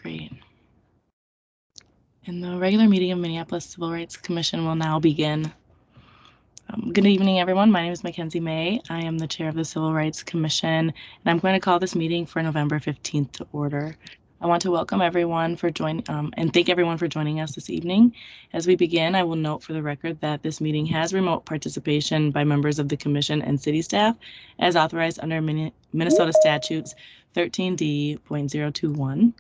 Great. And the regular meeting of Minneapolis Civil Rights Commission will now begin. Good evening, everyone. My name is Mackenzie May. I am the chair of the Civil Rights Commission, and I'm going to call this meeting for November 15th to order. I want to welcome everyone for joining and thank everyone for joining us this evening. As we begin, I will note for the record that this meeting has remote participation by members of the commission and city staff as authorized under Minnesota statutes 13D.021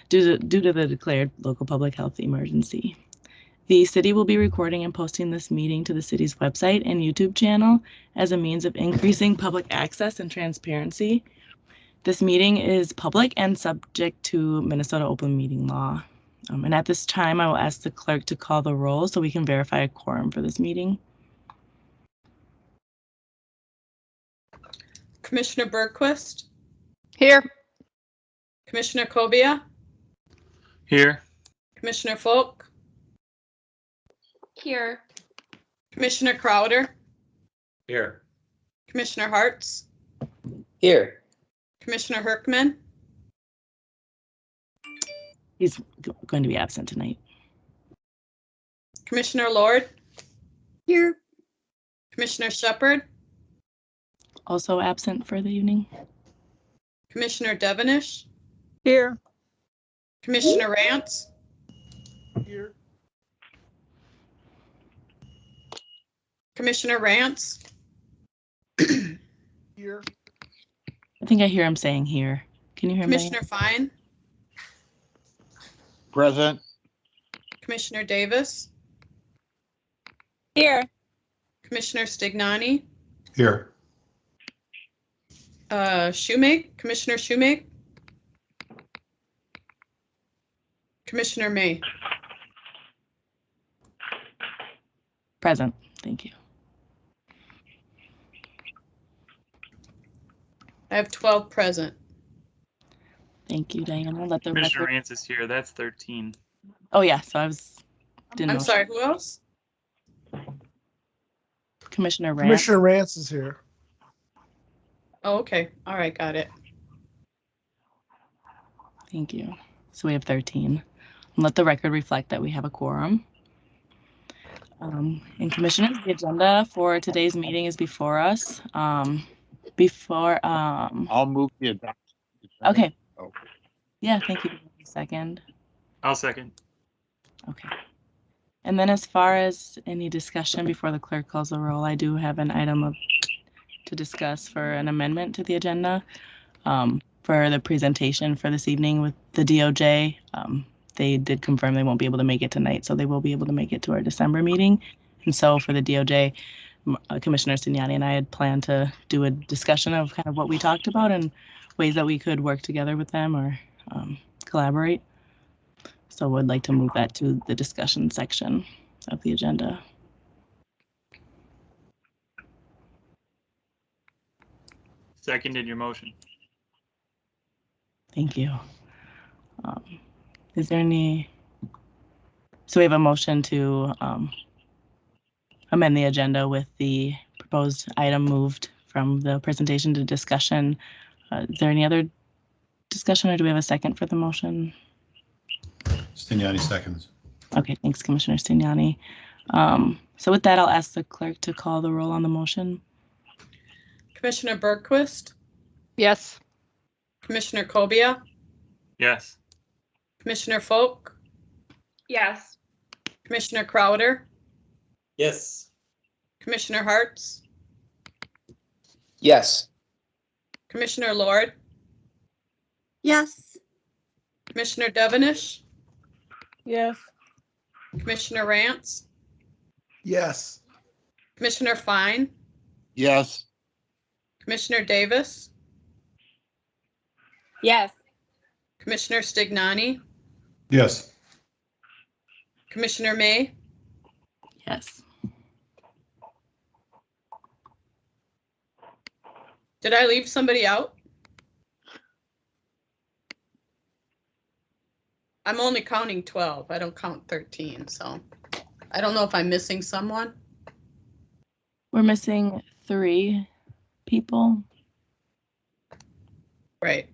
due to the declared local public health emergency. The city will be recording and posting this meeting to the city's website and YouTube channel as a means of increasing public access and transparency. This meeting is public and subject to Minnesota open meeting law. And at this time, I will ask the clerk to call the roll so we can verify a quorum for this meeting. Commissioner Bergquist? Here. Commissioner Kobia? Here. Commissioner Folk? Here. Commissioner Crowder? Here. Commissioner Hartz? Here. Commissioner Herkman? He's going to be absent tonight. Commissioner Lord? Here. Commissioner Shepard? Also absent for the evening. Commissioner Devenish? Here. Commissioner Rance? Here. Commissioner Rance? Here. I think I hear him saying here. Can you hear me? Commissioner Fine? Present. Commissioner Davis? Here. Commissioner Stignani? Here. Shoemake? Commissioner Shoemake? Commissioner May? Present. Thank you. I have 12 present. Thank you, Diana. Let the Commissioner record. Rance is here. That's 13. Oh yeah, so I didn't I'm know. sorry, who else? Commissioner Rance. Commissioner Rance is here. Oh, okay. All right, got it. Thank you. So we have 13. And let the record reflect that we have a quorum. And commissioners, the agenda for today's meeting is before us. I'll move the adoption. Okay. Oh. Yeah, thank you. A second. I'll second. Okay. And then as far as any discussion before the clerk calls the roll, I do have an item to discuss for an amendment to the agenda for the presentation for this evening with the DOJ. They did confirm they won't be able to make it tonight, so they will be able to make it to our December meeting. And so for the DOJ, Commissioner Stignani and I had planned to do a discussion of kind of what we talked about and ways that we could work together with them or collaborate. So would like to move that to the discussion section of the agenda. Seconded your motion. Thank you. Is there any? So we have a motion to amend the agenda with the proposed item moved from the presentation to discussion. Is there any other discussion or do we have a second for the motion? Stignani seconds. Okay, thanks, Commissioner Stignani. So with that, I'll ask the clerk to call the roll on the motion. Commissioner Bergquist? Yes. Commissioner Kobia? Yes. Commissioner Folk? Yes. Commissioner Crowder? Yes. Commissioner Hartz? Yes. Commissioner Lord? Yes. Commissioner Devenish? Yes. Commissioner Rance? Yes. Commissioner Fine? Yes. Commissioner Davis? Yes. Commissioner Stignani? Yes. Commissioner May? Yes. Did I leave somebody out? I'm only counting 12. I don't count 13, so I don't know if I'm missing someone. We're missing 3 people. Right.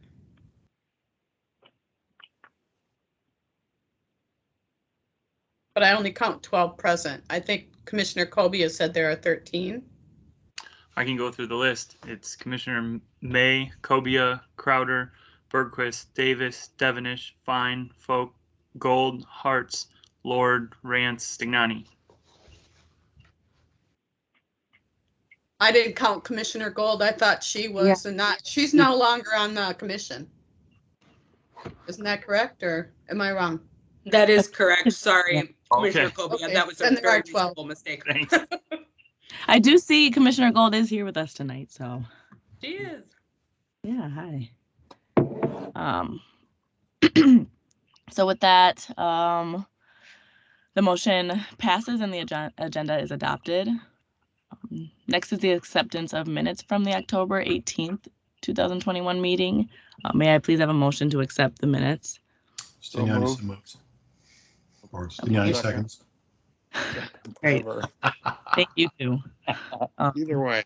but I only count 12 present. I think Commissioner Kobia said there are 13. I can go through the list. It's Commissioner May, Kobia, Crowder, Bergquist, Davis, Devenish, Fine, Folk, Gold, Hartz, Lord, Rance, Stignani. I didn't count Commissioner Gold. I thought she was not, she's no longer on the commission. Isn't that correct, or am I wrong? That is correct. Sorry, Commissioner Okay. Kobia. Okay, That was a then there are very 12. reasonable mistake. Thanks. I do see Commissioner Gold is here with us tonight, so She is. yeah, hi. So with that, the motion passes and the agenda is adopted. Next is the acceptance of minutes from the October 18th, 2021 meeting. May I please have a motion to accept the minutes? Stignani moved. so moves. Or Stignani seconds. Great. Whatever. Thank you too. Either way.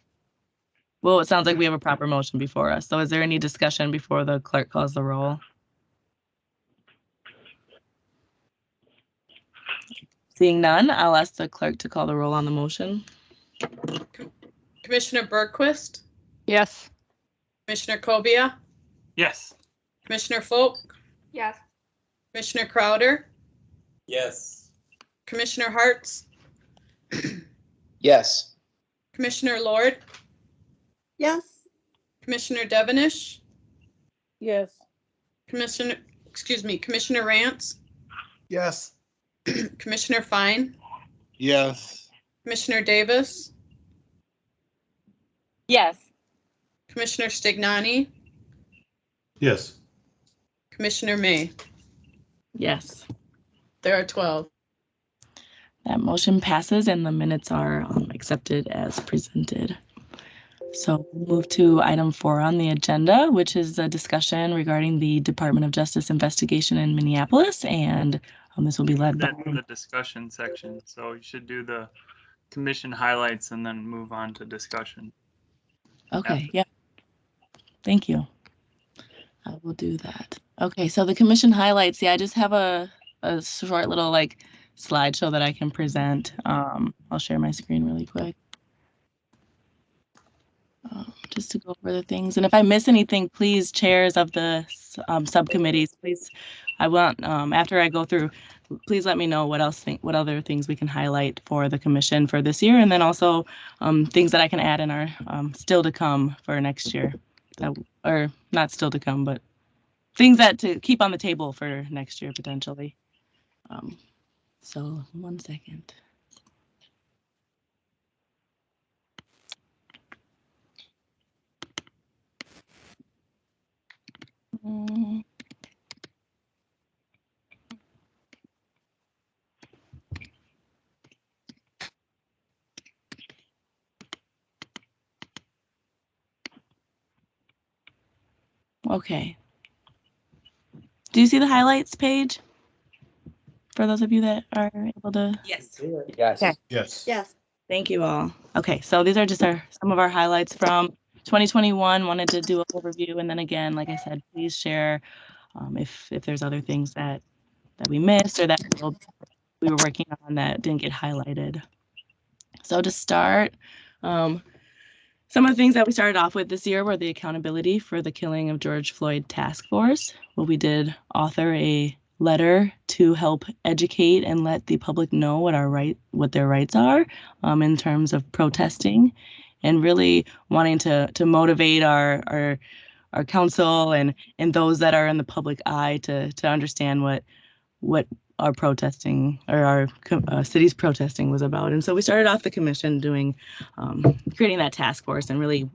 Well, it sounds like we have a proper motion before us. So is there any discussion before the clerk calls the roll? Seeing none, I'll ask the clerk to call the roll on the motion. Commissioner Bergquist, Yes. Commissioner Kobia, Yes. Commissioner Folk, Yes. Commissioner Crowder, Yes. Commissioner Hartz, Yes. Commissioner Lord, Yes. Commissioner Devenish, Yes. Commissioner Rance, Yes. Commissioner Fine, Yes. Commissioner Davis, Yes. Commissioner Stignani, Yes. Commissioner May. Yes, There are 12. that motion passes and the minutes are accepted as presented. So we'll move to item 4 on the agenda, which is a discussion regarding the Department of Justice investigation in Minneapolis. And this will be led by, That's the discussion section. So you should do the commission highlights and then move on to discussion. okay, yeah. Thank you. I will do that. Okay, so the commission highlights, yeah, I just have a short little like slideshow that I can present. I'll share my screen really quick. Just to go over the things. And if I miss anything, please, chairs of the subcommittees, please, I want, after I go through, please let me know what other things we can highlight for the commission for this year. And then also things that I can add in our still to come for next year. Or not still to come, but things that to keep on the table for next year potentially. So 1 second. Okay. Do you see the highlights page? For those of you that are able to. Yes. Yes. Okay. Yes. Yes. Thank you all. Okay, so these are just some of our highlights from 2021. Wanted to do an overview, and then again, like I said, please share if there's other things that we missed or that we were working on that didn't get highlighted. So to start, some of the things that we started off with this year were the accountability for the killing of George Floyd task force. Well, we did author a letter to help educate and let the public know what their rights are in terms of protesting, and really wanting to motivate our council and those that are in the public eye to understand what our protesting or our city's protesting was about. And so we started off the commission doing creating that task force and really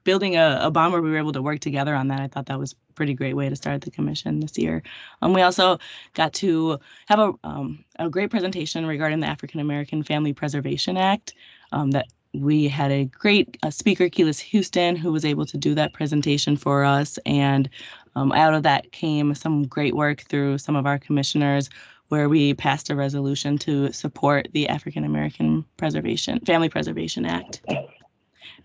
building a bond where we were able to work together on that. I thought that was a pretty great way to start the commission this year. We also got to have a great presentation regarding the African American Family Preservation Act that we had a great speaker, Keyless Houston, who was able to do that presentation for us. And out of that came some great work through some of our commissioners, where we passed a resolution to support the African American Family Preservation Act.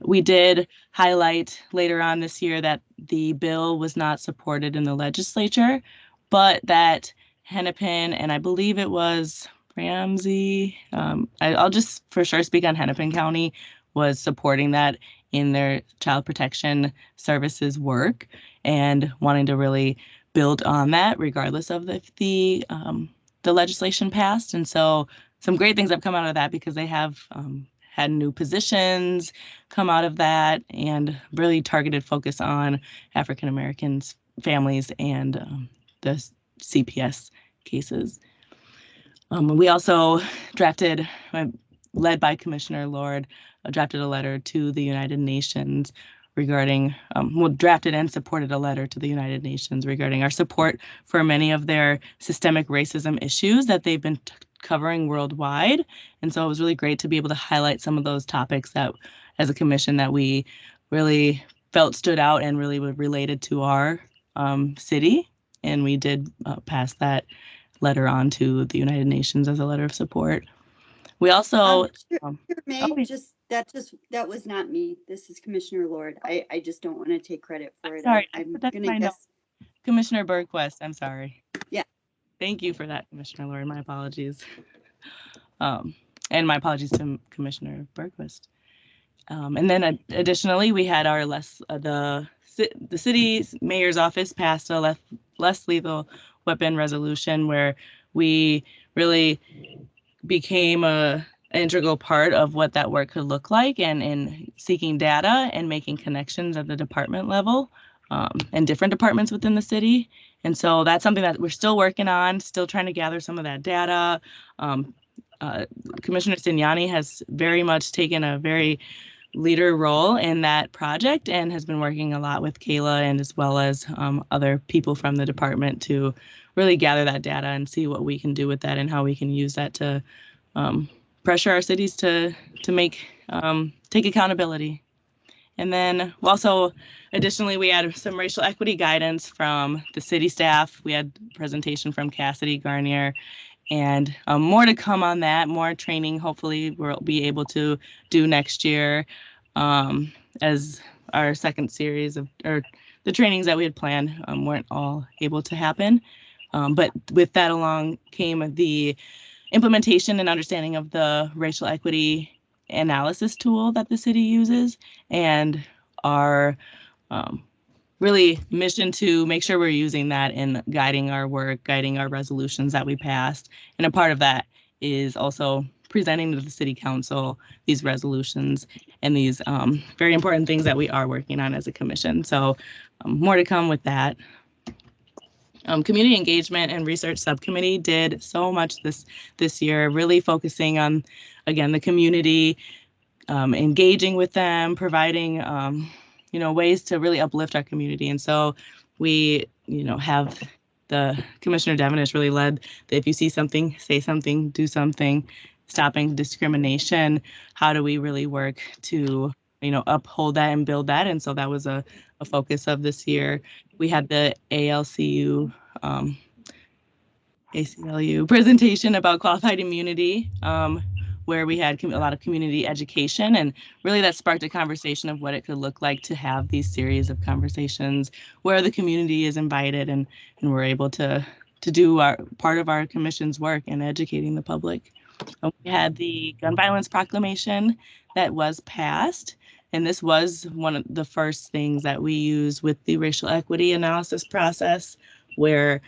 We did highlight later on this year that the bill was not supported in the legislature, but that Hennepin, and I believe it was Ramsey. I'll just for sure speak on Hennepin County was supporting that in their child protection services work and wanting to really build on that regardless of the legislation passed. And so some great things have come out of that because they have had new positions come out of that and really targeted focus on African Americans, families, and the CPS cases. We also drafted, led by Commissioner Lord, drafted a letter to the United Nations regarding, drafted and supported a letter to the United Nations regarding our support for many of their systemic racism issues that they've been covering worldwide. And so it was really great to be able to highlight some of those topics that, as a commission, that we really felt stood out and really related to our city. And we did pass that letter on to the United Nations as a letter of support. We also that was not me. This is Commissioner Lord. I just don't want to take credit for it. Sorry, I'm that's gonna fine. guess. Commissioner Bergquist, I'm sorry. Yeah. Thank you for that, Commissioner Lord. My apologies. And my apologies to Commissioner Bergquist. And then additionally, we had our the city's mayor's office passed a less lethal weapon resolution where we really became an integral part of what that work could look like and in seeking data and making connections at the department level and different departments within the city. And so that's something that we're still working on, still trying to gather some of that data. Commissioner Stignani has very much taken a very leader role in that project and has been working a lot with Kayla and as well as other people from the department to really gather that data and see what we can do with that and how we can use that to pressure our cities to take accountability. And then also, additionally, we had some racial equity guidance from the city staff. We had a presentation from Cassidy Garnier, and more to come on that, more training hopefully we'll be able to do next year as our second series of, or the trainings that we had planned weren't all able to happen. But with that along came the implementation and understanding of the racial equity analysis tool that the city uses and our really mission to make sure we're using that in guiding our work, guiding our resolutions that we passed. And a part of that is also presenting to the city council these resolutions and these very important things that we are working on as a commission. So more to come with that. Community engagement and research subcommittee did so much this year, really focusing on, again, the community, engaging with them, providing ways to really uplift our community. And so we have the Commissioner Devenish really led the if you see something, say something, do something, stopping discrimination. How do we really work to uphold that and build that? And so that was a focus of this year. We had the ACLU presentation about qualified immunity, where we had a lot of community education, and really that sparked a conversation of what it could look like to have these series of conversations where the community is invited and we're able to do our part of our commission's work in educating the public. We had the gun violence proclamation that was passed, and this was one of the first things that we use with the racial equity analysis process, where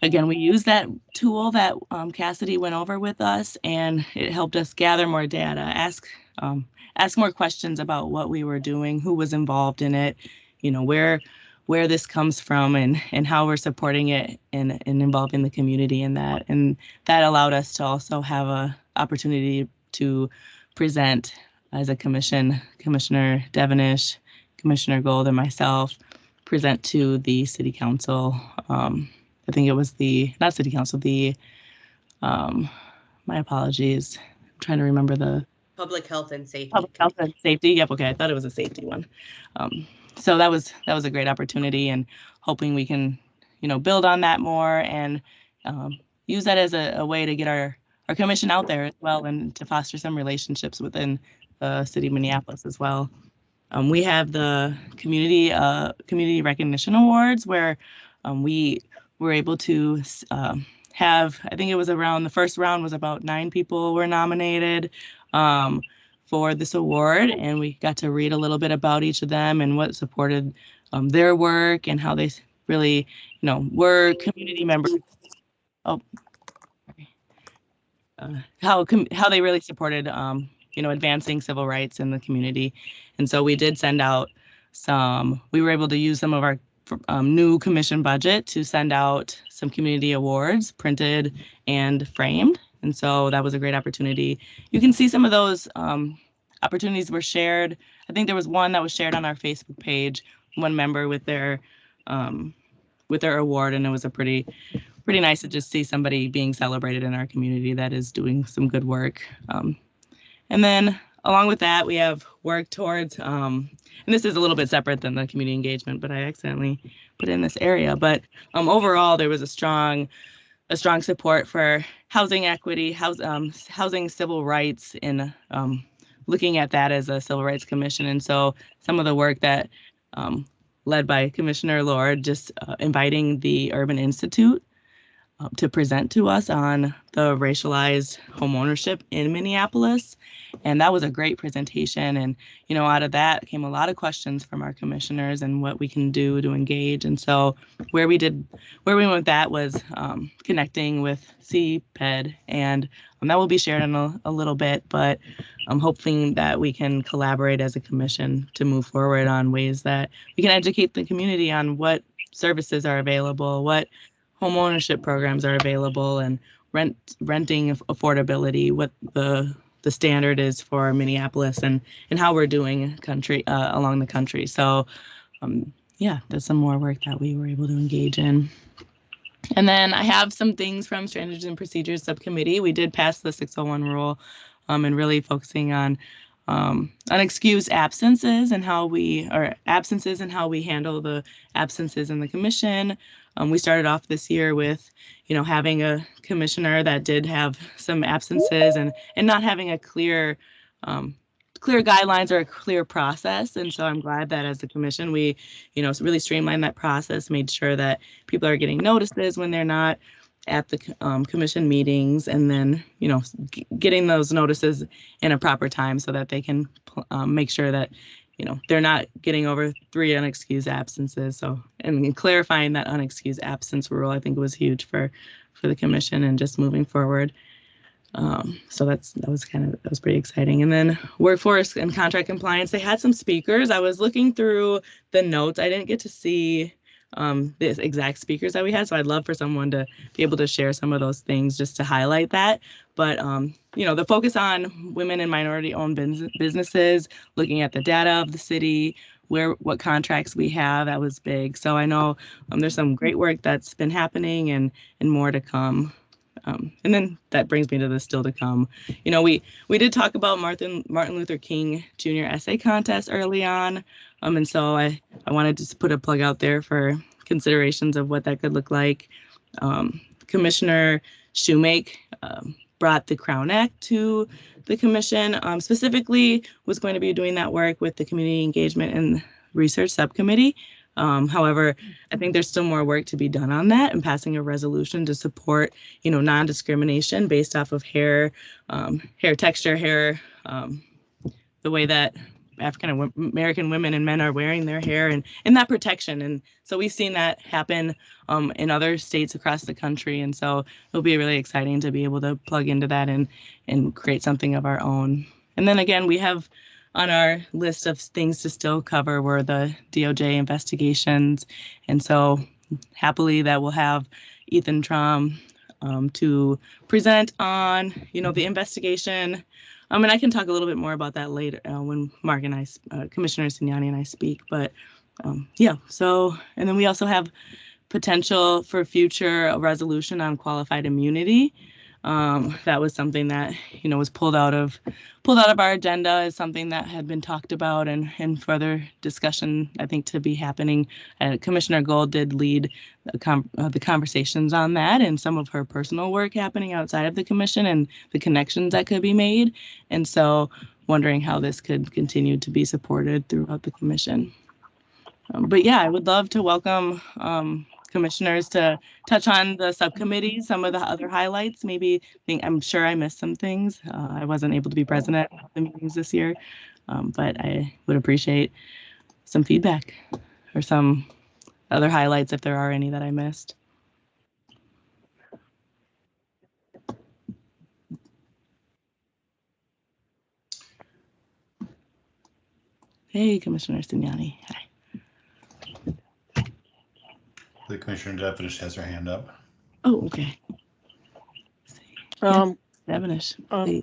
again, we used that tool that Cassidy went over with us, and it helped us gather more data, ask more questions about what we were doing, who was involved in it, where this comes from, and how we're supporting it and involving the community in that. And that allowed us to also have a opportunity to present as a commission, Commissioner Devenish, Commissioner Gold, and myself, present to the city council. I think it was not city council, my apologies. I'm trying to remember the Public health and safety. Public health and safety. Yep. Okay. I thought it was a safety one. So that was a great opportunity, and hoping we can, build on that more and use that as a way to get our commission out there as well, and to foster some relationships within the city of Minneapolis as well. We have the community recognition awards, where we were able to have, I think it was around the first round was about 9 people were nominated for this award, and we got to read a little bit about each of them and what supported their work and how they really, were community members. Oh, how they really supported, advancing civil rights in the community. And so we did send out we were able to use some of our new commission budget to send out some community awards, printed and framed. And so that was a great opportunity. You can see some of those opportunities were shared. I think there was one that was shared on our Facebook page, one member with their award, and it was a pretty nice to just see somebody being celebrated in our community that is doing some good work. And then along with that, we have worked towards, and this is a little bit separate than the community engagement, but I accidentally put it in this area. But overall, there was a strong support for housing equity, housing civil rights, in looking at that as a civil rights commission. And so some of the work that led by Commissioner Lord, just inviting the Urban Institute to present to us on the racialized homeownership in Minneapolis. And that was a great presentation. And, out of that came a lot of questions from our commissioners and what we can do to engage. And so where we went with that was connecting with CPED, and that will be shared in a little bit, but I'm hoping that we can collaborate as a commission to move forward on ways that we can educate the community on what services are available, what home ownership programs are available, and renting affordability, what the standard is for Minneapolis, and how we're doing along the country. So there's some more work that we were able to engage in. And then I have some things from Strategies and Procedures Subcommittee. We did pass the 601 rule and really focusing on unexcused absences and how we handle the absences in the commission. We started off this year with, having a commissioner that did have some absences and not having a clear guidelines or a clear process. And so I'm glad that as a commission, we, really streamlined that process, made sure that people are getting notices when they're not at the commission meetings, and then, getting those notices in a proper time so that they can make sure that, they're not getting over 3 unexcused absences. So, and clarifying that unexcused absence rule, I think was huge for the commission and just moving forward. So that was pretty exciting. And then workforce and contract compliance, they had some speakers. I was looking through the notes. I didn't get to see the exact speakers that we had. So I'd love for someone to be able to share some of those things just to highlight that. But, the focus on women and minority-owned businesses, looking at the data of the city, what contracts we have, that was big. So I know there's some great work that's been happening and more to come. And then that brings me to the still to come. We did talk about Martin Luther King Jr. essay contest early on. And so I wanted to just put a plug out there for considerations of what that could look like. Commissioner Shoemake brought the Crown Act to the commission, specifically was going to be doing that work with the Community Engagement and Research Subcommittee. However, I think there's still more work to be done on that and passing a resolution to support, non-discrimination based off of hair texture, the way that African American women and men are wearing their hair, and that protection. And so we've seen that happen in other states across the country. And so it'll be really exciting to be able to plug into that and create something of our own. And then again, we have on our list of things to still cover were the DOJ investigations. And so happily that we'll have Ethan Traum to present on, the investigation. And I can talk a little bit more about that later when Mark and I, Commissioner Signani and I speak. But so, and then we also have potential for future resolution on qualified immunity. That was something that, was pulled out of our agenda as something that had been talked about and further discussion, I think, to be happening. Commissioner Gold did lead the conversations on that and some of her personal work happening outside of the commission and the connections that could be made. And so wondering how this could continue to be supported throughout the commission. But yeah, I would love to welcome commissioners to touch on the subcommittees, some of the other highlights. Maybe I'm sure I missed some things. I wasn't able to be present at the meetings this year, but I would appreciate some feedback or some other highlights if there are any that I missed. Hey, Commissioner Stignani. Hi. The Commissioner Devenish has her hand up. Oh, okay. Devenish, please.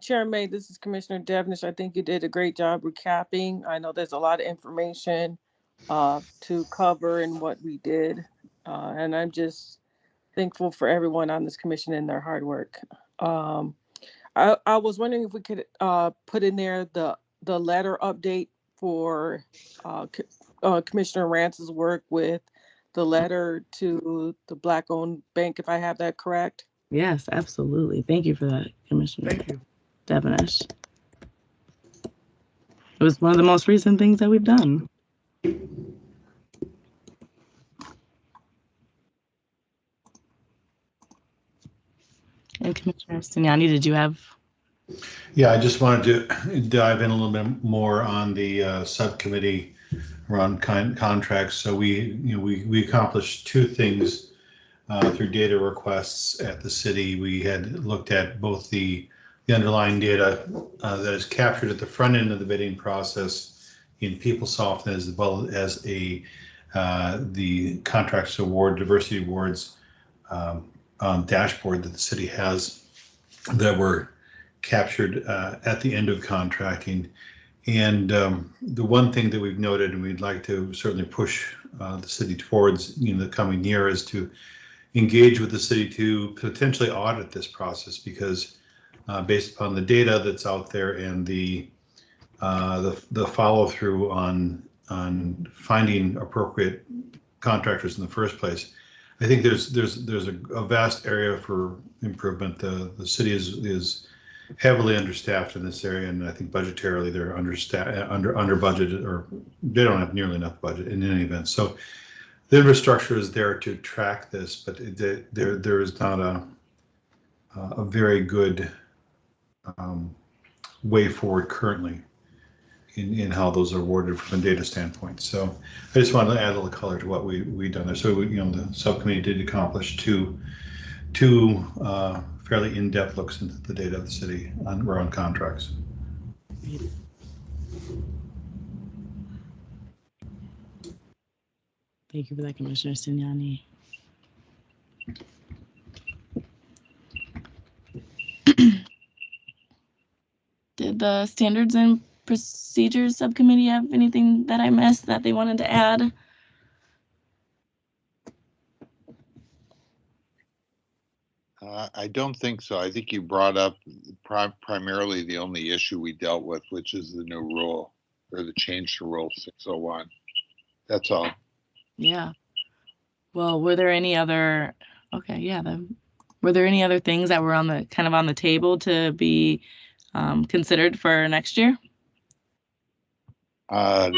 Chair May, this is Commissioner Devenish. I think you did a great job recapping. I know there's a lot of information to cover in what we did. And I'm just thankful for everyone on this commission and their hard work. I was wondering if we could put in there the letter update for Commissioner Rance's work with the letter to the Black-owned bank, if I have that correct. Yes, absolutely. Thank you for that, Commissioner Thank you. Devenish. It was one of the most recent things that we've done. And Commissioner Stignani, did you have? Yeah, I just wanted to dive in a little bit more on the subcommittee around contracts. So we accomplished two things through data requests at the city. We had looked at both the underlying data that is captured at the front end of the bidding process in PeopleSoft, as well as the contracts award, diversity awards dashboard that the city has that were captured at the end of contracting. And the one thing that we've noted, and we'd like to certainly push the city towards in the coming year, is to engage with the city to potentially audit this process, because based upon the data that's out there and the follow through on finding appropriate contractors in the first place, I think there's a vast area for improvement. The city is heavily understaffed in this area, and I think budgetarily they're under budgeted, or they don't have nearly enough budget in any event. So the infrastructure is there to track this, but there is not a very good way forward currently in how those are awarded from a data standpoint. So I just wanted to add a little color to what we've done there. So the subcommittee did accomplish two fairly in-depth looks into the data of the city around contracts. Thank you for that, Commissioner Stignani. Did the Standards and Procedures Subcommittee have anything that I missed that they wanted to add? I don't think so. I think you brought up primarily the only issue we dealt with, which is the new rule, or the change to Rule 601. That's all. Yeah. Well, were there any other? Okay, yeah. Were there any other things that were on the table to be considered for next year? I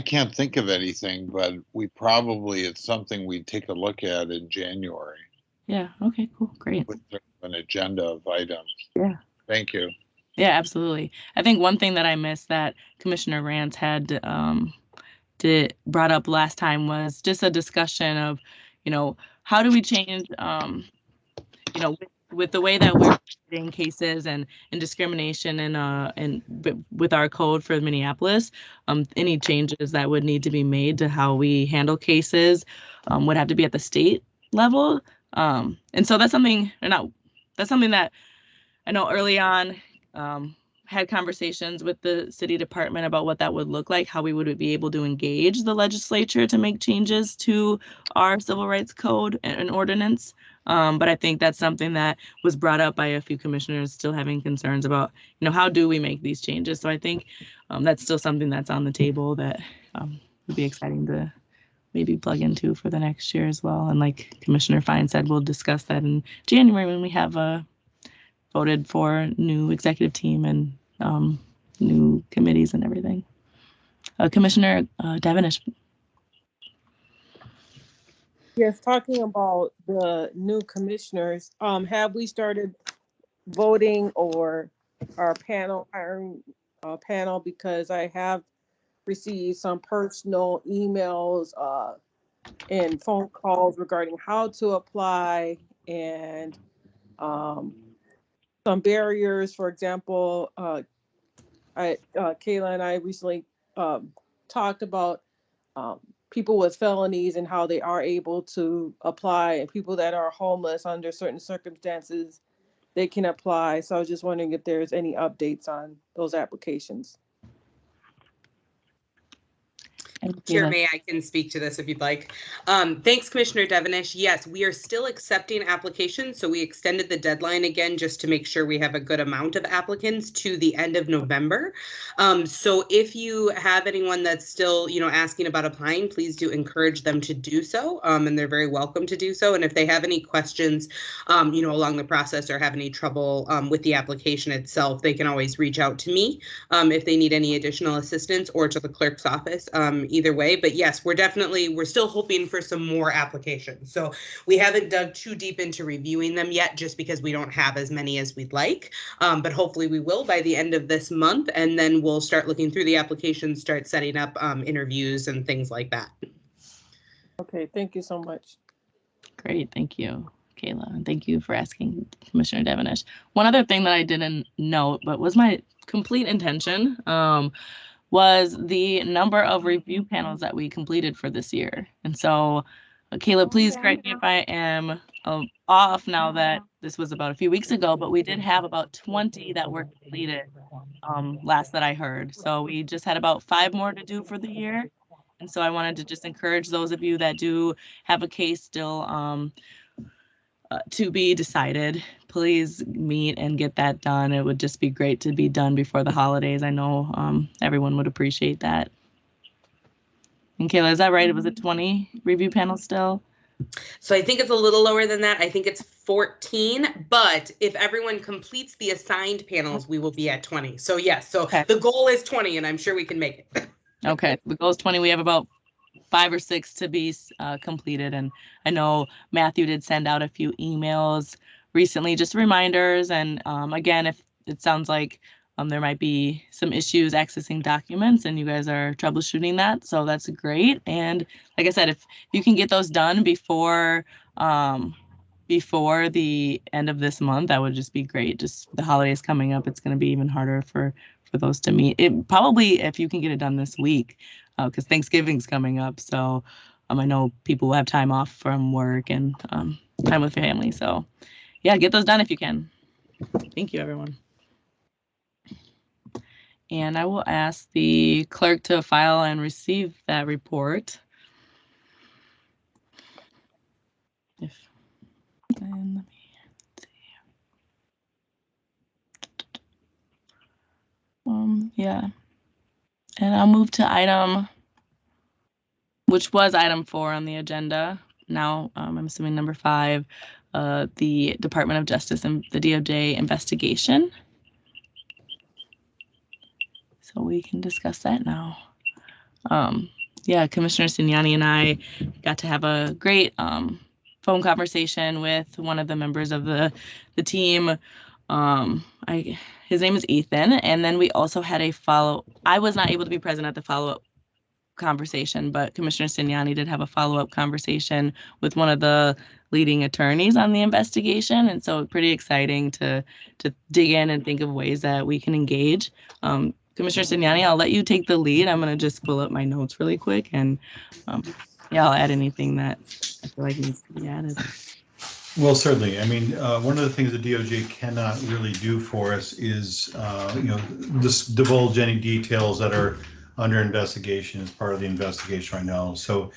can't think of anything, but it's something we'd take a look at in January. Yeah. Okay. Cool. Great. With an agenda of items. Yeah. Thank you. Yeah, absolutely. I think one thing that I missed that Commissioner Rance had brought up last time was just a discussion of, how do we change, with the way that we're in cases and discrimination and with our code for Minneapolis, any changes that would need to be made to how we handle cases would have to be at the state level. And so that's something that I know early on had conversations with the city department about what that would look like, how we would be able to engage the legislature to make changes to our civil rights code and ordinance. But I think that's something that was brought up by a few commissioners still having concerns about, how do we make these changes? So I think that's still something that's on the table that would be exciting to maybe plug into for the next year as well. And like Commissioner Fine said, we'll discuss that in January when we have voted for new executive team and new committees and everything. Commissioner Devenish. Yes, talking about the new commissioners, have we started voting or our panel, hiring panel? Because I have received some personal emails and phone calls regarding how to apply and some barriers. For example, Kayla and I recently talked about people with felonies and how they are able to apply, and people that are homeless under certain circumstances, they can apply. So I was just wondering if there's any updates on those applications. Chair May, I can speak to this if you'd like. Thanks, Commissioner Devenish. Yes, we are still accepting applications. So we extended the deadline again just to make sure we have a good amount of applicants to the end of November. So if you have anyone that's still, asking about applying, please do encourage them to do so. And they're very welcome to do so. And if they have any questions, along the process or have any trouble with the application itself, they can always reach out to me if they need any additional assistance, or to the clerk's office. Either way, but yes, we're still hoping for some more applications. So we haven't dug too deep into reviewing them yet, just because we don't have as many as we'd like. But hopefully we will by the end of this month, and then we'll start looking through the applications, start setting up interviews and things like that. Okay, thank you so much. Great, thank you, Kayla, and thank you for asking, Commissioner Devenish. One other thing that I didn't note, but was my complete intention, was the number of review panels that we completed for this year. And so, Kayla, please correct me if I am off now that this was about a few weeks ago, but we did have about 20 that were completed last that I heard. So we just had about 5 more to do for the year. And so I wanted to just encourage those of you that do have a case still to be decided, please meet and get that done. It would just be great to be done before the holidays. I know everyone would appreciate that. And Kayla, is that right? Was it 20 review panels still? So I think it's a little lower than that. I think it's 14, but if everyone completes the assigned panels, we will be at 20. So yes, so Okay. The goal is 20, and I'm sure we can make it. Okay, the goal is 20. We have about 5 or 6 to be completed. And I know Matthew did send out a few emails recently, just reminders. And again, if it sounds like there might be some issues accessing documents and you guys are troubleshooting that, so that's great. And like I said, if you can get those done before the end of this month, that would just be great. Just the holidays coming up, it's going to be even harder for those to meet. It probably, if you can get it done this week, because Thanksgiving's coming up. So I know people will have time off from work and time with family. So yeah, get those done if you can. Thank you, everyone. And I will ask the clerk to file and receive that report. And let me see. Yeah. And I'll move to item, which was item 4 on the agenda. Now, I'm assuming number 5, the Department of Justice and the DOJ investigation. So we can discuss that now. Yeah, Commissioner Signani and I got to have a great phone conversation with one of the members of the team. His name is Ethan. And then we also had a I was not able to be present at the follow-up conversation, but Commissioner Signani did have a follow-up conversation with one of the leading attorneys on the investigation. And so pretty exciting to dig in and think of ways that we can engage. Commissioner Signani, I'll let you take the lead. I'm going to just pull up my notes really quick, and yeah, I'll add anything that I feel like needs to be added. Well, certainly. I mean, one of the things the DOJ cannot really do for us is, just divulge any details that are under investigation as part of the investigation right now. So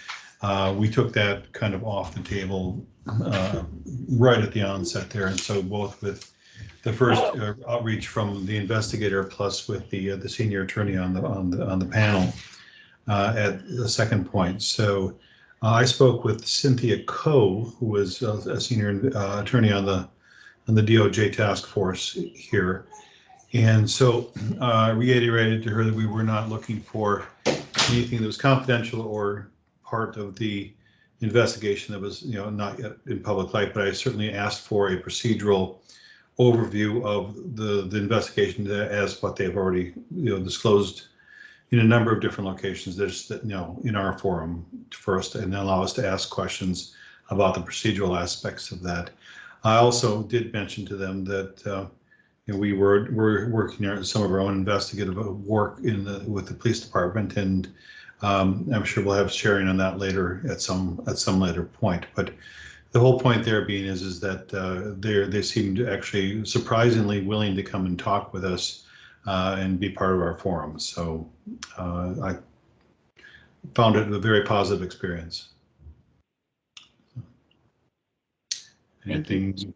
we took that kind of off the table right at the onset there. And so both with the first outreach from the investigator, plus with the senior attorney on the panel at the second point. So I spoke with Cynthia Coe, who was a senior attorney on the DOJ task force here, and so I reiterated to her that we were not looking for anything that was confidential or part of the investigation that was, not yet in public light, but I certainly asked for a procedural overview of the investigation as what they've already, disclosed in a number of different locations. There's, in our forum first, and allow us to ask questions about the procedural aspects of that. I also did mention to them that we're working on some of our own investigative work with the police department, and I'm sure we'll have sharing on that later at some later point. But the whole point there being is that they seem to actually surprisingly willing to come and talk with us and be part of our forum. So I found it a very positive experience. Anything?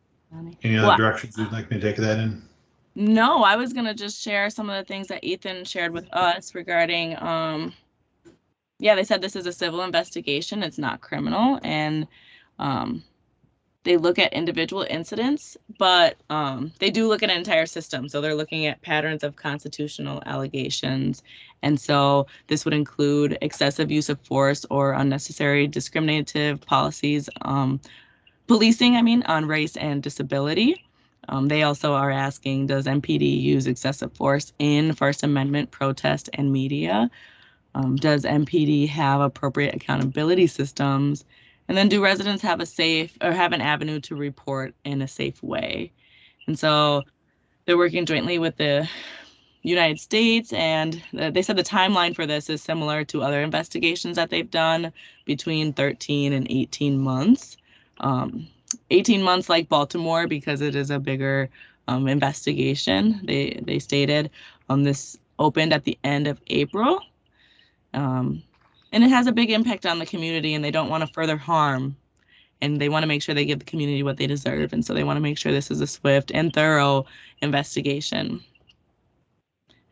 Any other directions you'd like me to take that in? No, I was gonna just share some of the things that Ethan shared with us regarding, they said this is a civil investigation, it's not criminal, and they look at individual incidents, but they do look at an entire system. So they're looking at patterns of constitutional allegations. And so this would include excessive use of force or unnecessary discriminative policies, policing, on race and disability. They also are asking, does MPD use excessive force in First Amendment protest and media? Does MPD have appropriate accountability systems? And then do residents have have an avenue to report in a safe way? And so they're working jointly with the United States, and they said the timeline for this is similar to other investigations that they've done, between 13 and 18 months. 18 months like Baltimore, because it is a bigger investigation. They stated this opened at the end of April. And it has a big impact on the community, and they don't want to further harm, and they want to make sure they give the community what they deserve. And so they want to make sure this is a swift and thorough investigation.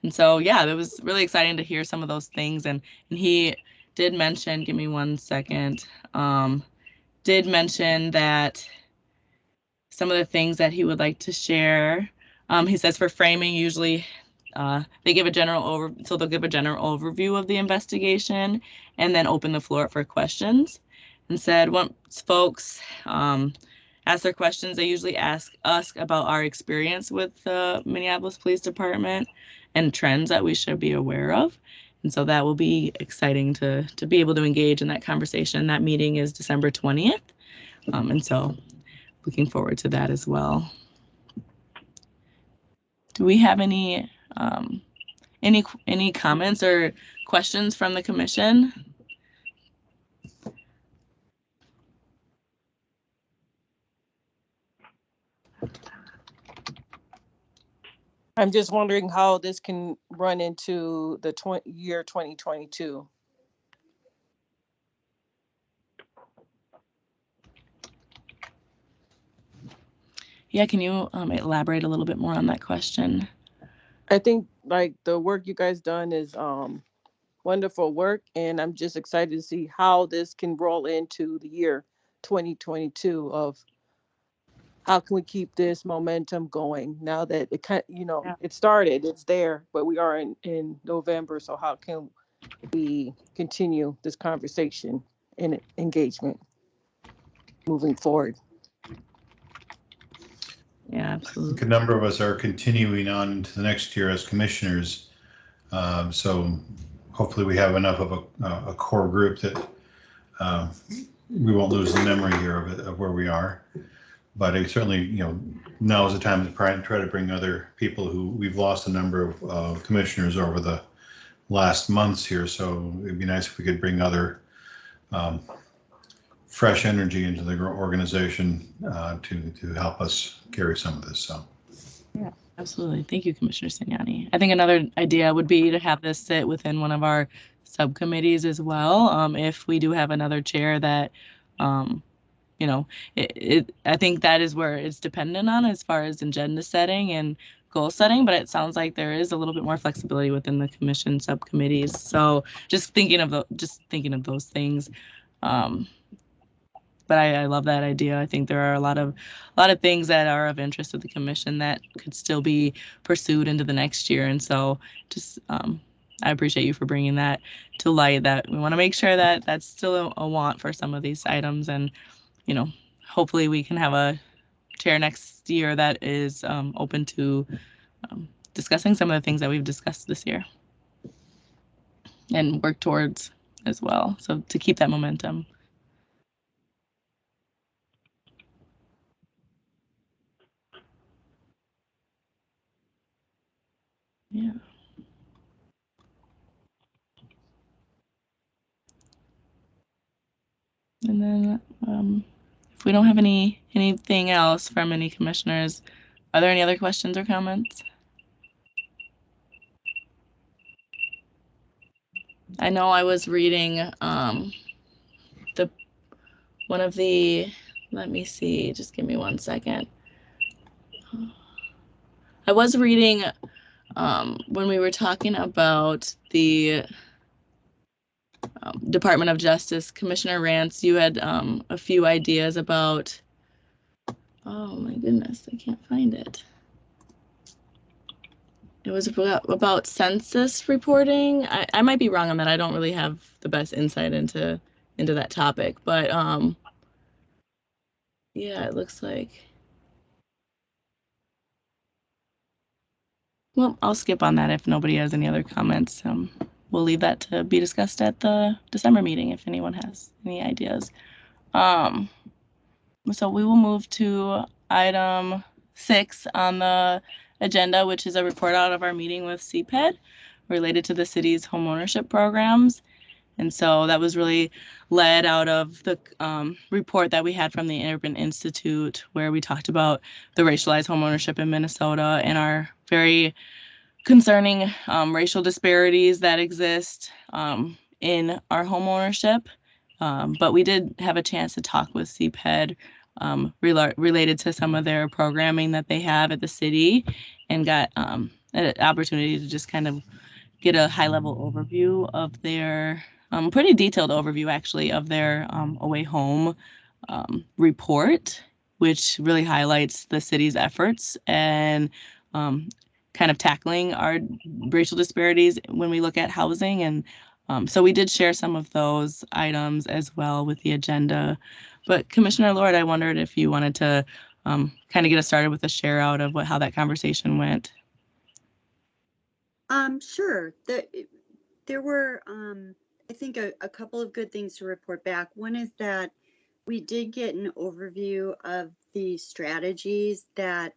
And so, it was really exciting to hear some of those things. And he did mention, give me one second, did mention that some of the things that he would like to share. He says for framing, usually they give a general they'll give a general overview of the investigation and then open the floor for questions. And said once folks ask their questions, they usually ask us about our experience with the Minneapolis Police Department and trends that we should be aware of. And so that will be exciting to be able to engage in that conversation. That meeting is December 20th. And so looking forward to that as well. Do we have any comments or questions from the commission? I'm just wondering how this can run into the year 2022. Yeah, can you elaborate a little bit more on that question? I think the work you guys done is wonderful work, and I'm just excited to see how this can roll into the year 2022 of how can we keep this momentum going now that it started, it's there, but we are in November. So how can we continue this conversation and engagement moving forward? Yeah, absolutely. I think a number of us are continuing on into the next year as commissioners. So hopefully we have enough of a core group that we won't lose the memory here of where we are. But I certainly, now is the time to try to bring other people who we've lost a number of commissioners over the last months here. So it'd be nice if we could bring other fresh energy into the organization to help us carry some of this. So. Yeah, absolutely. Thank you, Commissioner Signani. I think another idea would be to have this sit within one of our subcommittees as well. If we do have another chair that, I think that is where it's dependent on as far as agenda setting and goal setting, but it sounds like there is a little bit more flexibility within the commission subcommittees. So just thinking of those things. But I love that idea. I think there are a lot of things that are of interest to the commission that could still be pursued into the next year. And so just I appreciate you for bringing that to light, that we want to make sure that that's still a want for some of these items. And, hopefully we can have a chair next year that is open to discussing some of the things that we've discussed this year and work towards as well. So to keep that momentum. Yeah. And then if we don't have anything else from any commissioners, are there any other questions or comments? I know I was reading let me see, just give me 1 second. I was reading when we were talking about the Department of Justice, Commissioner Rance, you had a few ideas about, oh my goodness, I can't find it. It was about census reporting. I might be wrong on that. I don't really have the best insight into that topic, but yeah, it looks like. Well, I'll skip on that if nobody has any other comments. We'll leave that to be discussed at the December meeting if anyone has any ideas. So we will move to item 6 on the agenda, which is a report out of our meeting with CPED related to the city's homeownership programs. And so that was really led out of the report that we had from the Urban Institute, where we talked about the racialized homeownership in Minnesota and our very concerning racial disparities that exist in our homeownership. But we did have a chance to talk with CPED related to some of their programming that they have at the city, and got an opportunity to just kind of get a high-level overview of their pretty detailed overview, actually, of their Away Home report, which really highlights the city's efforts and kind of tackling our racial disparities when we look at housing. And so we did share some of those items as well with the agenda. But Commissioner Lord, I wondered if you wanted to kind of get us started with a share out of how that conversation went. Sure. There were, I think, a couple of good things to report back. One is that we did get an overview of the strategies that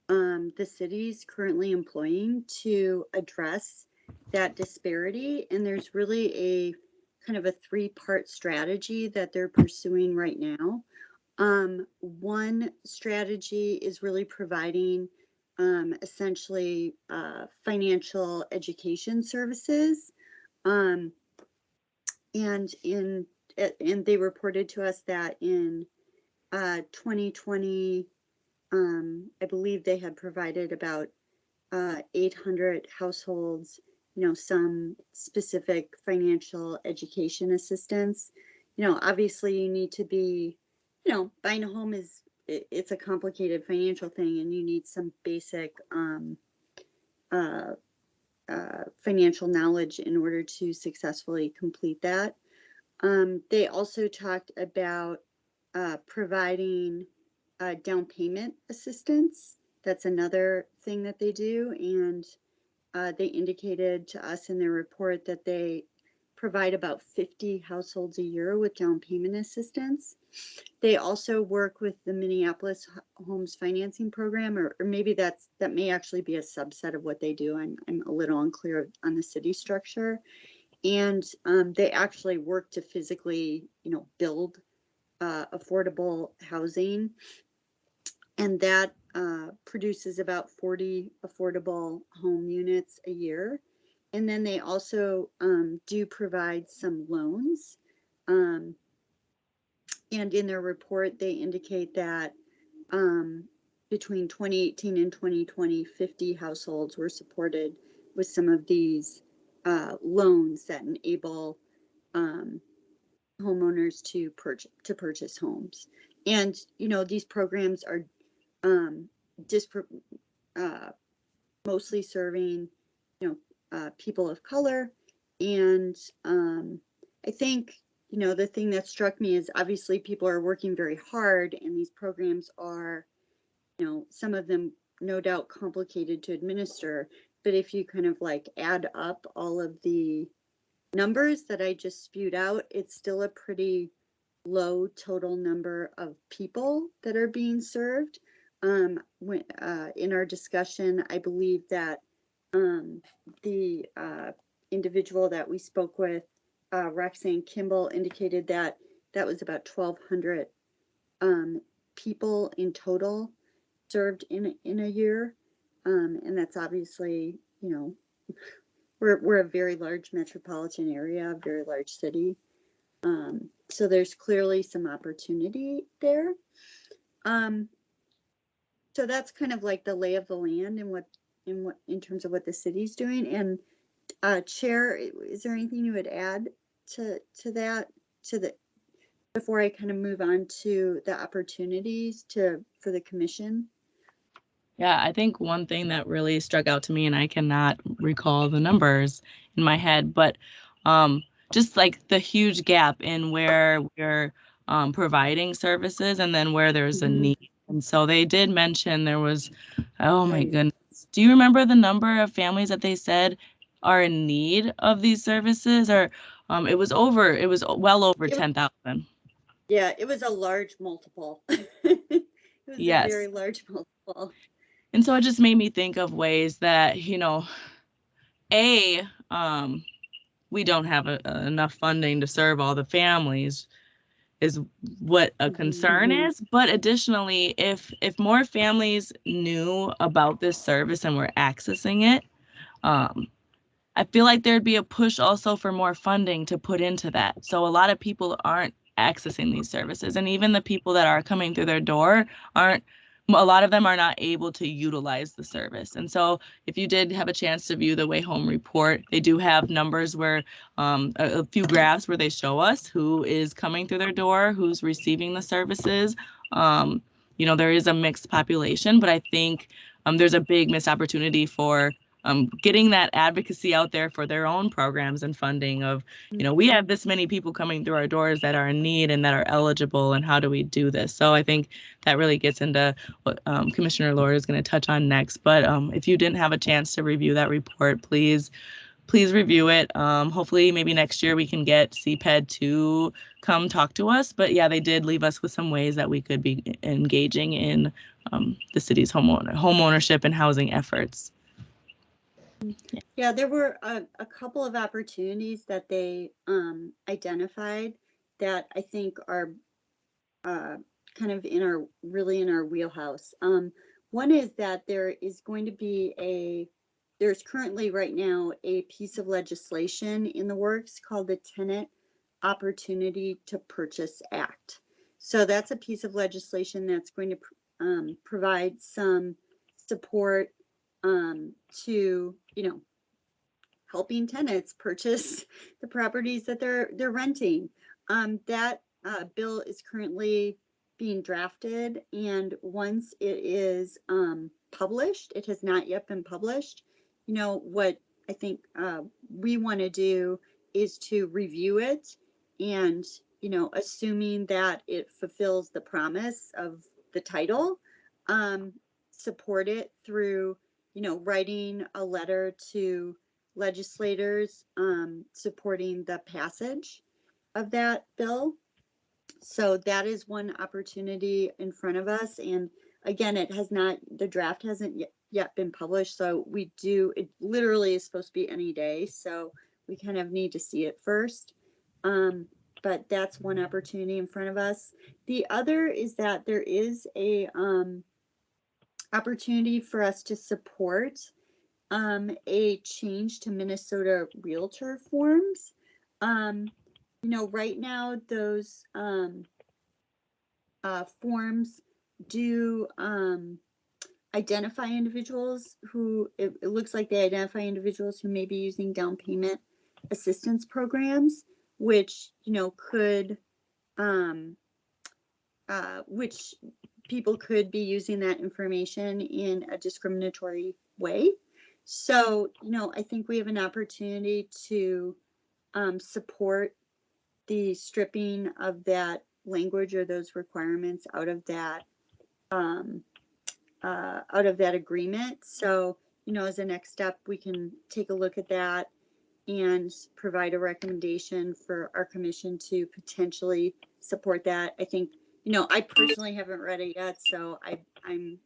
the city's currently employing to address that disparity. And there's really a kind of a 3-part strategy that they're pursuing right now. One strategy is really providing essentially financial education services. And they reported to us that in 2020, I believe they had provided about 800 households, some specific financial education assistance. Obviously you need to be, buying a home it's a complicated financial thing, and you need some basic financial knowledge in order to successfully complete that. They also talked about providing down payment assistance. That's another thing that they do. And they indicated to us in their report that they provide about 50 households a year with down payment assistance. They also work with the Minneapolis Homes Financing Program, or maybe that may actually be a subset of what they do. I'm a little unclear on the city structure. And they actually work to physically, build affordable housing. And that produces about 40 affordable home units a year. And then they also do provide some loans. And in their report, they indicate that between 2018 and 2020, 50 households were supported with some of these loans that enable homeowners to purchase homes. And these programs are mostly serving people of color. And I think, you know, the thing that struck me is obviously people are working very hard, and these programs are, you know, some of them no doubt complicated to administer. But if you kind of like add up all of the numbers that I just spewed out, it's still a pretty low total number of people that are being served. When, in our discussion, I believe that the individual that we spoke with, Roxanne Kimball, indicated that that was about 1,200 people in total served in a year. And that's obviously, you know, we're a very large metropolitan area, a very large city. So there's clearly some opportunity there. So that's kind of like the lay of the land and in terms of what the city's doing. And Chair, is there anything you would add to that, before I kind of move on to the opportunities for the commission? Yeah, I think one thing that really struck out to me, and I cannot recall the numbers in my head, but just like the huge gap in where we're providing services and then where there's a need. And so they did mention there was, oh my goodness. Do you remember the number of families that they said are in need of these services? Or it was well over 10,000. Yeah, it was a large multiple. It was Yes. a very large multiple. And so it just made me think of ways that, you know, we don't have enough funding to serve all the families is what a concern is. But additionally, if more families knew about this service and were accessing it, I feel like thered be a push also for more funding to put into that. So a lot of people aren't accessing these services, and even the people that are coming through their door a lot of them are not able to utilize the service. And so if you did have a chance to view the Way Home report, they do have numbers where a few graphs where they show us who is coming through their door, who's receiving the services. You know, there is a mixed population, but I think there's a big missed opportunity for getting that advocacy out there for their own programs and funding of, you know, we have this many people coming through our doors that are in need and that are eligible, and how do we do this? So I think that really gets into what Commissioner Lord is going to touch on next. But if you didn't have a chance to review that report, please review it. Hopefully maybe next year we can get CPED to come talk to us. But yeah, they did leave us with some ways that we could be engaging in the city's home ownership and housing efforts. Yeah, there were a couple of opportunities that they identified that I think are kind of really in our wheelhouse. One is that there is going to be there's currently right now a piece of legislation in the works called the Tenant Opportunity to Purchase Act. So that's a piece of legislation that's going to provide some support to, you know, helping tenants purchase the properties that they're renting. That bill is currently being drafted, and once it is published, it has not yet been published. You know, what I think we want to do is to review it, and, you know, assuming that it fulfills the promise of the title, support it through, you know, writing a letter to legislators supporting the passage of that bill. So that is one opportunity in front of us. And again, the draft hasn't yet been published. So it literally is supposed to be any day. So we kind of need to see it first. But that's one opportunity in front of us. The other is that there is a opportunity for us to support a change to Minnesota realtor forms. You know, right now those forms do identify individuals who, it looks like they identify individuals who may be using down payment assistance programs, which, you know, could, which people could be using that information in a discriminatory way. So, I think we have an opportunity to support the stripping of that language or those requirements out of that agreement. So, as a next step, we can take a look at that and provide a recommendation for our commission to potentially support that. I think, I personally haven't read it yet, so I'm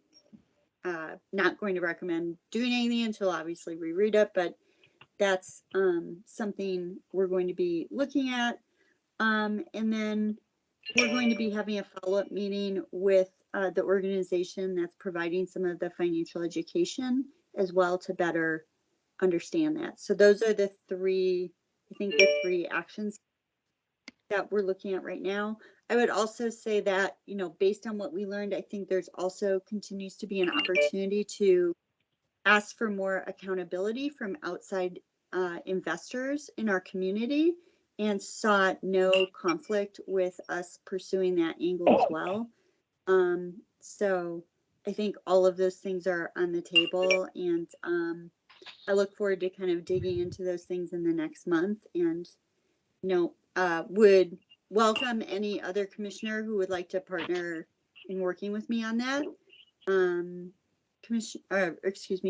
not going to recommend doing anything until obviously we read it, but that's something we're going to be looking at. And then we're going to be having a follow-up meeting with the organization that's providing some of the financial education as well to better understand that. So those are the three actions that we're looking at right now. I would also say that, based on what we learned, I think there's also continues to be an opportunity to ask for more accountability from outside investors in our community, and sought no conflict with us pursuing that angle as well. So I think all of those things are on the table, and I look forward to kind of digging into those things in the next month, and would welcome any other commissioner who would like to partner in working with me on that.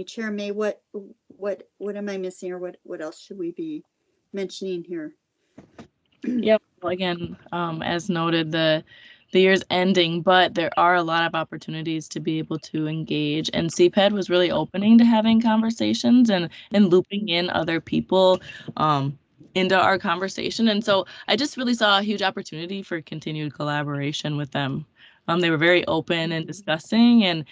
Chair May, what am I missing, or what else should we be mentioning here? Yep. Well, again, as noted, the year's ending, but there are a lot of opportunities to be able to engage. And CPED was really opening to having conversations and looping in other people into our conversation. And so I just really saw a huge opportunity for continued collaboration with them. They were very open and discussing, and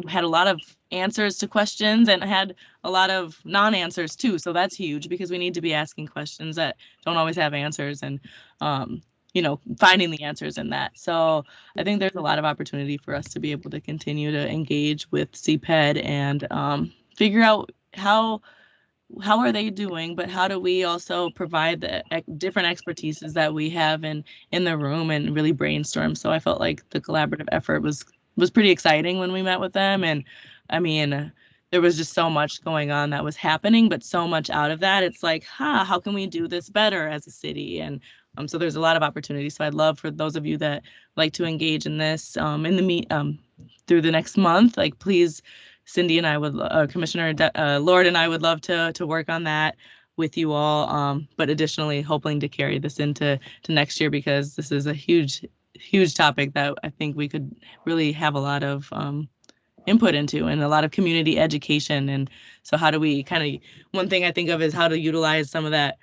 had a lot of answers to questions, and had a lot of non-answers too. So that's huge, because we need to be asking questions that don't always have answers, and finding the answers in that. So I think there's a lot of opportunity for us to be able to continue to engage with CPED and figure out how are they doing, but how do we also provide the different expertises that we have in the room, and really brainstorm. So I felt like the collaborative effort was pretty exciting when we met with them. And I mean, there was just so much going on that was happening, but so much out of that. It's like, how can we do this better as a city? And so there's a lot of opportunity. So I'd love for those of you that like to engage in this through the next month, like, please, Cindy and I would, Commissioner Lord and I would love to work on that with you all. But additionally, hoping to carry this into next year, because this is a huge topic that I think we could really have a lot of input into, and a lot of community education. And so how do we one thing I think of is how to utilize some of that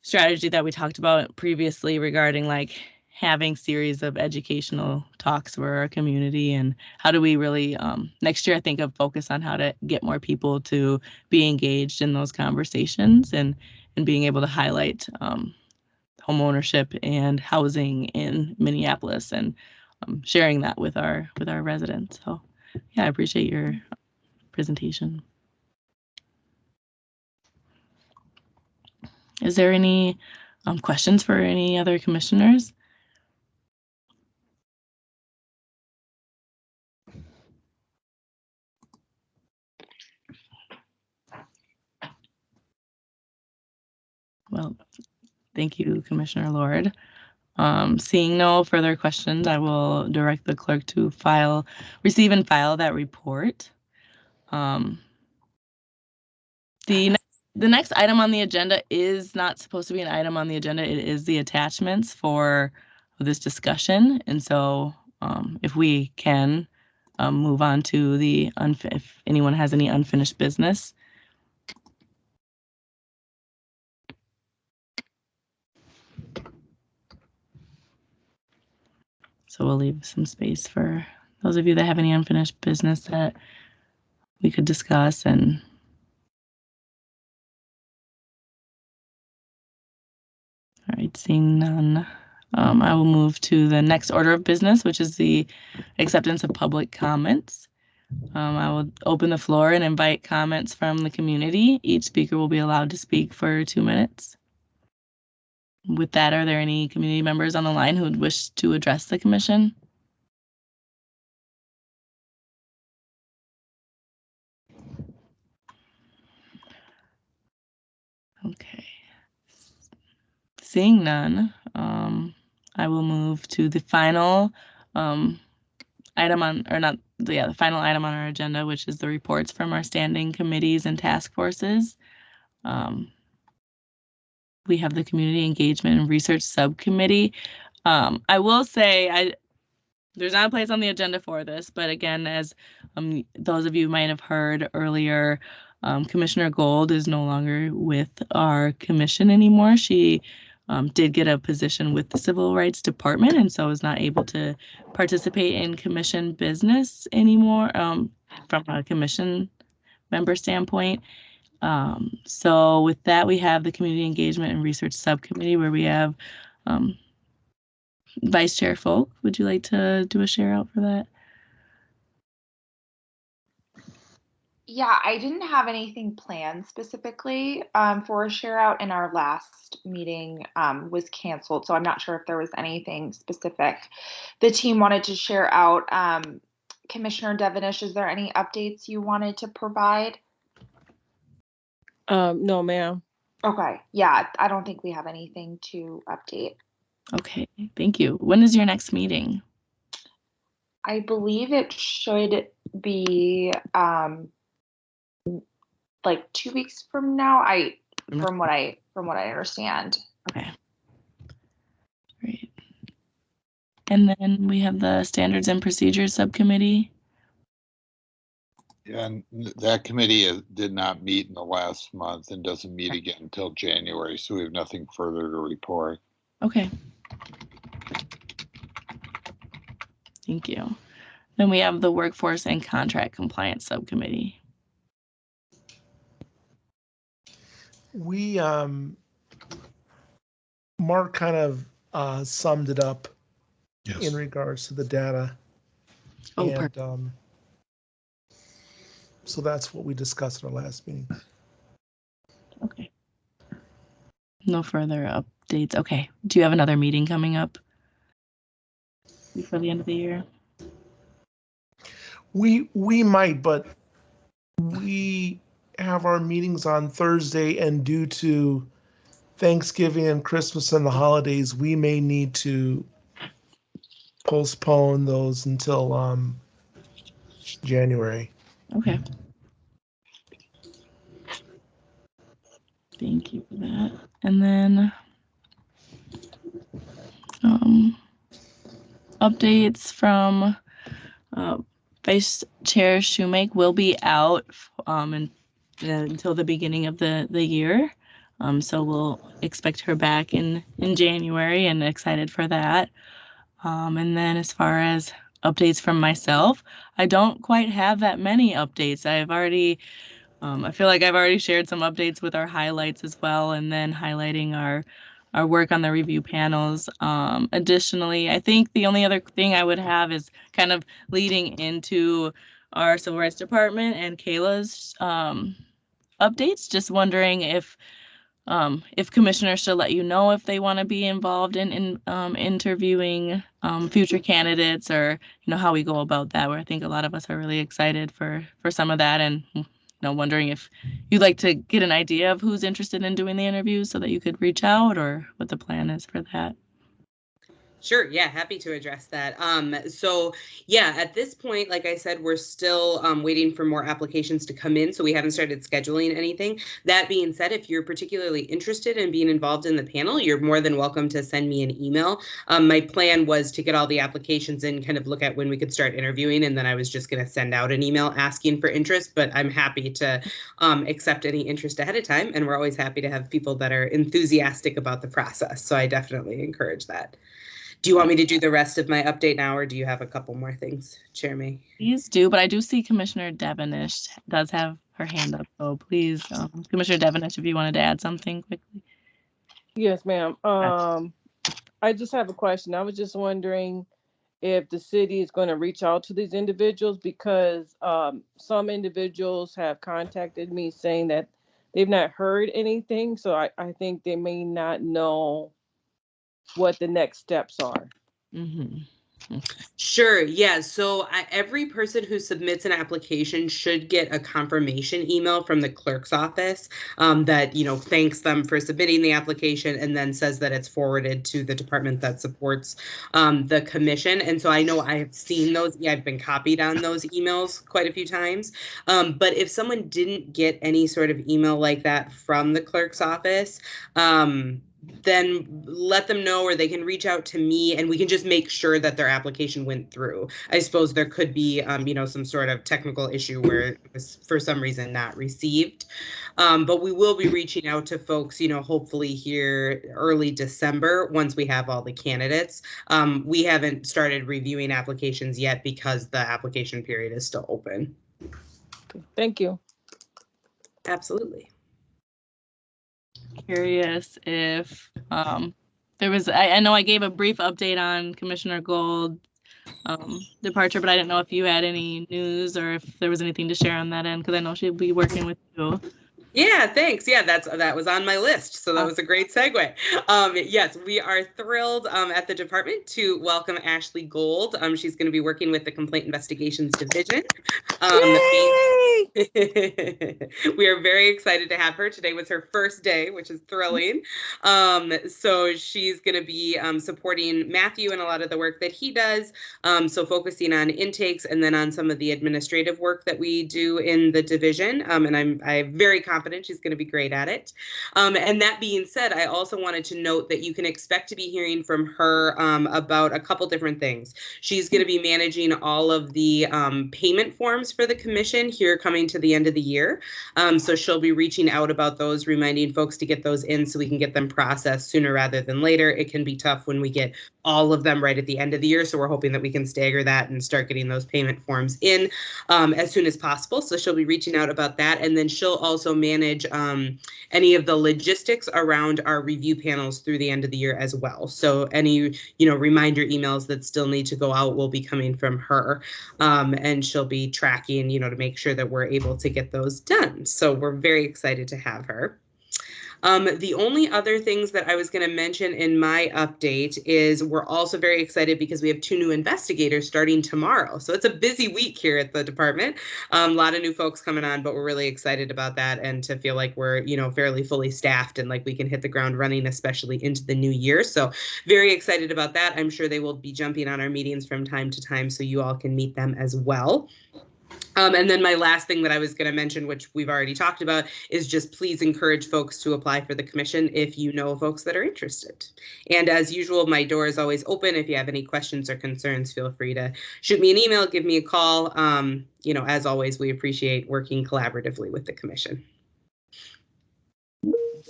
strategy that we talked about previously regarding like having series of educational talks for our community, and how do we really next year I think of focus on how to get more people to be engaged in those conversations, and being able to highlight home ownership and housing in Minneapolis, and sharing that with our residents. So yeah, I appreciate your presentation. Is there any questions for any other commissioners? Well, thank you, Commissioner Lord. Seeing no further questions, I will direct the clerk to receive and file that report. The next item on the agenda is not supposed to be an item on the agenda. It is the attachments for this discussion. And so if we can move on to if anyone has any unfinished business. So we'll leave some space for those of you that have any unfinished business that we could discuss. And all right, seeing none, I will move to the next order of business, which is the acceptance of public comments. I will open the floor and invite comments from the community. Each speaker will be allowed to speak for 2 minutes. With that, are there any community members on the line who would wish to address the commission? Seeing none, I will move to the final item on, or not, the final item on our agenda, which is the reports from our standing committees and task forces. We have the Community Engagement and Research Subcommittee. I will say, there's not a place on the agenda for this, but again, as those of you might have heard earlier, Commissioner Gold is no longer with our commission anymore. She did get a position with the Civil Rights Department and so is not able to participate in commission business anymore from a commission member standpoint. So with that, we have the Community Engagement and Research Subcommittee where we have Vice Chair Folk. Would you like to do a share out for that? Yeah, I didn't have anything planned specifically for a share out, and our last meeting was canceled. So I'm not sure if there was anything specific the team wanted to share out. Commissioner Devenish, is there any updates you wanted to provide? No, ma'am. Okay, yeah, I don't think we have anything to update. Okay, thank you. When is your next meeting? I believe it should be like 2 weeks from now. From what I understand. Okay. Great. And then we have the Standards and Procedures Subcommittee. And that committee did not meet in the last month and doesn't meet again until January, so we have nothing further to report. Okay. Thank you. Then we have the Workforce and Contract Compliance Subcommittee. We, Mark kind of summed it up in regards to the data. Oh, and perfect. So that's what we discussed in our last meeting. Okay. No further updates. Okay. Do you have another meeting coming up before the end of the year? We might, but we have our meetings on Thursday, and due to Thanksgiving and Christmas and the holidays, we may need to postpone those until January. Okay. Thank you for that. And then updates from Vice Chair Shoemake will be out until the beginning of the year. So we'll expect her back in January and excited for that. And then as far as updates from myself, I don't quite have that many updates. I've already, I feel like I've already shared some updates with our highlights as well, and then highlighting our work on the review panels. Additionally, I think the only other thing I would have is kind of leading into our Civil Rights Department and Kayla's updates. Just wondering if commissioners should let you know if they want to be involved in interviewing future candidates, or how we go about that. Where I think a lot of us are really excited for some of that, and wondering if you'd like to get an idea of who's interested in doing the interviews so that you could reach out, or what the plan is for that. Sure. Yeah, happy to address that. So yeah, at this point, like I said, we're still waiting for more applications to come in, so we haven't started scheduling anything. That being said, if you're particularly interested in being involved in the panel, you're more than welcome to send me an email. My plan was to get all the applications in, kind of look at when we could start interviewing, and then I was just going to send out an email asking for interest, but I'm happy to accept any interest ahead of time, and we're always happy to have people that are enthusiastic about the process, so I definitely encourage that. Do you want me to do the rest of my update now, or do you have a couple more things, Chair May? Please do, but I do see Commissioner Devenish does have her hand up, so please, Commissioner Devenish, if you wanted to add something quickly. Yes, ma'am. I just have a question. I was just wondering if the city is going to reach out to these individuals, because some individuals have contacted me saying that they've not heard anything, so I think they may not know what the next steps are. Mm-hmm. Sure. Yeah. So every person who submits an application should get a confirmation email from the clerk's office that, thanks them for submitting the application and then says that it's forwarded to the department that supports the commission. And so I know I have seen those. Yeah, I've been copied on those emails quite a few times. But if someone didn't get any sort of email like that from the clerk's office, then let them know, or they can reach out to me and we can just make sure that their application went through. I suppose there could be, some sort of technical issue where it was for some reason not received. But we will be reaching out to folks, hopefully here early December once we have all the candidates. We haven't started reviewing applications yet because the application period is still open. Thank you. Absolutely. Curious if there was, I know I gave a brief update on Commissioner Gold's departure, but I didn't know if you had any news or if there was anything to share on that end, because I know she'll be working with you. Yeah, thanks. Yeah, that was on my list. So that was a great segue. Yes, we are thrilled at the department to welcome Ashley Gold. She's going to be working with the Complaint Investigations Division. We are very excited to have her. Today was her first day, which is thrilling. So she's going to be supporting Matthew and a lot of the work that he does. So focusing on intakes and then on some of the administrative work that we do in the division. And I'm very confident she's going to be great at it. And that being said, I also wanted to note that you can expect to be hearing from her about a couple different things. She's going to be managing all of the payment forms for the commission here coming to the end of the year. So she'll be reaching out about those, reminding folks to get those in so we can get them processed sooner rather than later. It can be tough when we get all of them right at the end of the year. So we're hoping that we can stagger that and start getting those payment forms in as soon as possible. So she'll be reaching out about that. And then she'll also manage any of the logistics around our review panels through the end of the year as well. So any, reminder emails that still need to go out will be coming from her. And she'll be tracking, to make sure that we're able to get those done. So we're very excited to have her. The only other things that I was going to mention in my update is we're also very excited because we have 2 new investigators starting tomorrow. So it's a busy week here at the department. A lot of new folks coming on, but we're really excited about that and to feel like we're, fairly fully staffed and like we can hit the ground running, especially into the new year. So very excited about that. I'm sure they will be jumping on our meetings from time to time so you all can meet them as well. And then my last thing that I was going to mention, which we've already talked about, is just please encourage folks to apply for the commission if you know folks that are interested. And as usual, my door is always open. If you have any questions or concerns, feel free to shoot me an email, give me a call. As always, we appreciate working collaboratively with the commission.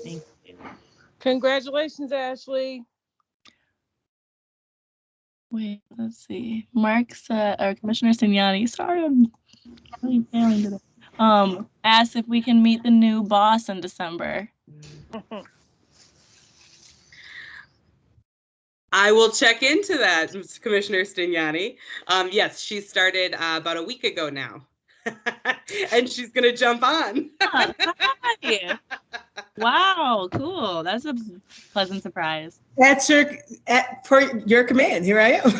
Thank you. Congratulations, Ashley. Wait, let's see. Mark's or Commissioner Signani, sorry, I'm really failing today. Asked if we can meet the new boss in December. I will check into that, Commissioner Stignani. Yes, she started about a week ago now. And she's going to jump on. Hi. Wow, cool. That's a pleasant surprise. For your command. Here I am.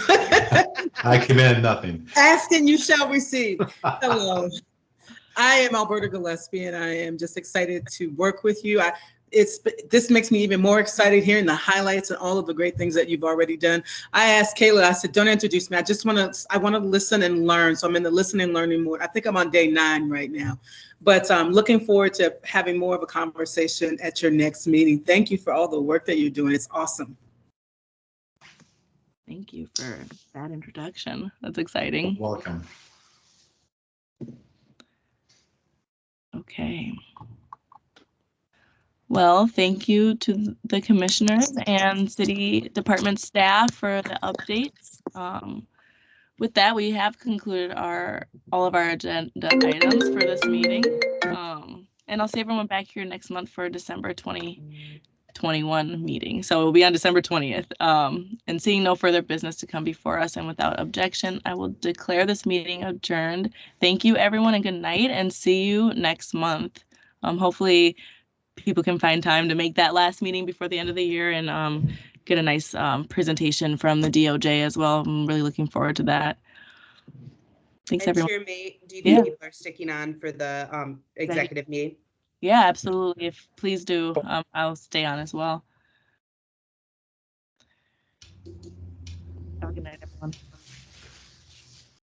I command nothing. Ask and you shall receive. Hello. I am Alberta Gillespie, and I am just excited to work with you. This makes me even more excited hearing the highlights and all of the great things that you've already done. I asked Kayla, I said, don't introduce me. I want to listen and learn. So I'm in the listen and learning mode. I think I'm on day 9 right now, but I'm looking forward to having more of a conversation at your next meeting. Thank you for all the work that you're doing. It's awesome. Thank you for that introduction. That's exciting. Welcome. Okay. Well, thank you to the commissioners and city department staff for the updates. With that, we have concluded all of our agenda items for this meeting. And I'll see everyone back here next month for December 2021 meeting. So we'll be on December 20th. And seeing no further business to come before us and without objection, I will declare this meeting adjourned. Thank you, everyone, and good night, and see you next month. Hopefully people can find time to make that last meeting before the end of the year and get a nice presentation from the DOJ as well. I'm really looking forward to that. Thanks, And everyone. Chair May, do you think Yeah. people are sticking on for the executive meeting? Yeah, absolutely. If please do, I'll stay on as well. Have a good night, everyone.